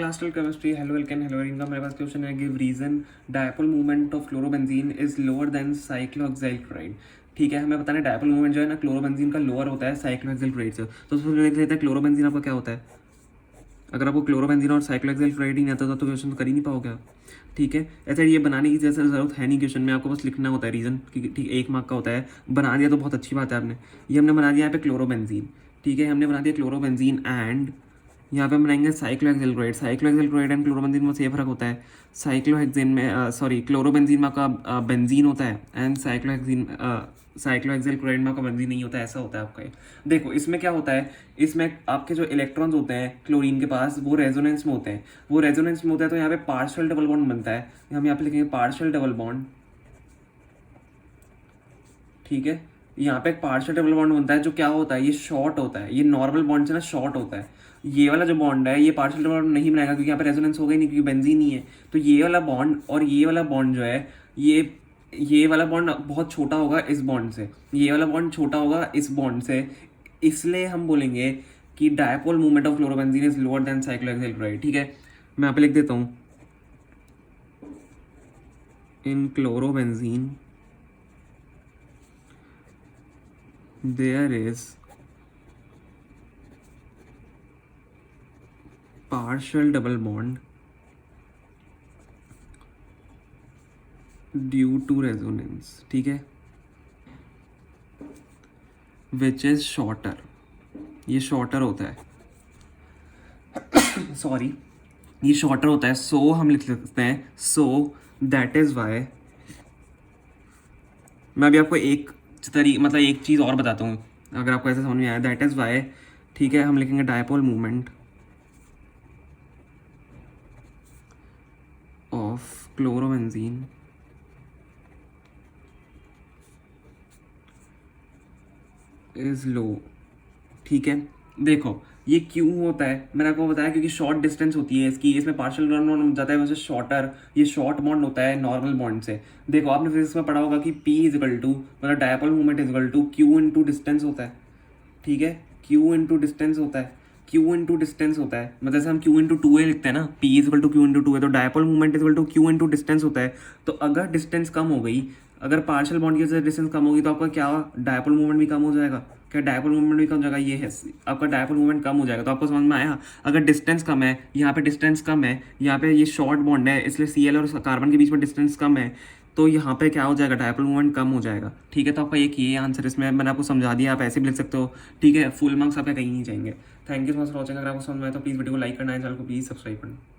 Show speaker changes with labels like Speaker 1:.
Speaker 1: Classical chemistry halo alkane halo arene का मेरे पास क्वेश्चन है give reason dipole movement of chlorobenzene is lower than cyclohexyl chloride. ठीक है, हमें बताना है डायपोल मूवमेंट जो है ना क्लोरोबेंजीन का लोअर होता है साइक्लोहेक्साइल क्लोराइड से। तो उसमें देख लेते हैं क्लोरोबेंजीन आपका क्या होता है। अगर आपको क्लोरोबेंजीन और साइक्लोहेक्साइल क्लोराइड ही नहीं आता तो क्वेश्चन तो कर ही नहीं पाओगे आप। ठीक है, ऐसे ये बनाने की जैसे ज़रूरत है नहीं क्वेश्चन में, आपको बस लिखना होता है रीज़न कि ठीक 1 मार्क का होता है। बना दिया तो बहुत अच्छी बात है आपने। ये हमने बना दिया यहाँ पे क्लोरोबेंजीन। ठीक है, हमने बना दिया क्लोरोबेंजीन एंड यहाँ पे हम बनाएंगे cyclohexyl chloride. Cyclohexyl chloride and chlorobenzene में से ये फर्क होता है, साइक्लोहेक्सिन में सॉरी क्लोरोबेंजीन में आपका बेंजीन होता है एंड साइक्लोहेक्सिल क्लोराइड में आपका बेंजीन नहीं होता है, ऐसा होता है आपका ये। देखो इसमें क्या होता है, इसमें आपके जो इलेक्ट्रॉन्स होते हैं क्लोरीन के पास वो रेजोनेंस में होते हैं। वो रेजोनेंस में होता है तो यहाँ पे पार्शियल डबल बॉन्ड बनता है। हम यहाँ पे लिखेंगे पार्शियल डबल बॉन्ड। ठीक है, यहाँ पे एक पार्शियल डबल बॉन्ड बनता है जो क्या होता है, ये शॉर्ट होता है। ये नॉर्मल बॉन्ड से ना शॉर्ट होता है। ये वाला जो बॉन्ड है ये पार्शियल डबल बॉन्ड नहीं बनाएगा क्योंकि यहाँ पे रेजोनेंस हो गई नहीं, क्योंकि बेंजीन नहीं है। तो ये वाला बॉन्ड और ये वाला बॉन्ड जो है ये वाला बॉन्ड बहुत छोटा होगा इस बॉन्ड से, ये वाला बॉन्ड छोटा होगा इस बॉन्ड से। इसलिए हम बोलेंगे कि dipole movement of chlorobenzene is lower than cyclohexyl chloride. ठीक है, मैं यहाँ पे लिख देता हूँ इन chlorobenzene there is partial double bond due to resonance। ठीक है, which is shorter, ये shorter होता है सॉरी ये shorter होता है। so हम लिख सकते हैं so that is why। मैं अभी आपको एक मतलब एक चीज़ और बताता हूँ अगर आपको ऐसा समझ में आया, दैट इज़ वाई। ठीक है, हम लिखेंगे dipole movement of chlorobenzene is low. ठीक है, देखो ये क्यों होता है मैंने आपको बताया, क्योंकि शॉर्ट डिस्टेंस होती है इसकी, इसमें पार्शियल बॉन्ड जाता है वैसे शॉर्टर, ये शॉर्ट बॉन्ड होता है नॉर्मल बॉन्ड से। देखो आपने फिजिक्स में पढ़ा होगा कि P इजिकल टू मतलब dipole movement is equal to Q into distance होता है। ठीक है, Q इंटू डिस्टेंस होता है, Q इंटू डिस्टेंस होता है। मतलब जैसे हम Q इंटू 2a लिखते हैं ना, P is equal to Q into 2a, तो dipole movement is equal to Q into distance होता है। तो अगर डिस्टेंस कम हो गई, अगर पार्शियल बॉन्ड की वजह से डिस्टेंस कम होगी तो आपका क्या डायपोल मूवमेंट भी कम हो जाएगा। क्या डायपोल मूवमेंट भी कम हो जाएगा, ये है आपका डायपोल मूवमेंट कम हो जाएगा। तो आपको समझ में आया, अगर डिस्टेंस कम है, यहाँ पे डिस्टेंस कम है, यहाँ पे ये शॉर्ट बॉन्ड है इसलिए Cl और कार्बन के बीच में डिस्टेंस कम है, तो यहाँ पे क्या हो जाएगा, डायपोल मूवमेंट कम हो जाएगा। ठीक है, तो आपका ये आंसर इसमें मैंने आपको समझा दिया, आप ऐसे भी लिख सकते हो। ठीक है, फुल मार्क्स आपका कहीं नहीं जाएंगे। Thank you so much for watching. अगर आपको समझ में आया तो प्लीज़ वीडियो को लाइक करना है, चैनल को प्लीज़ सब्सक्राइब करना।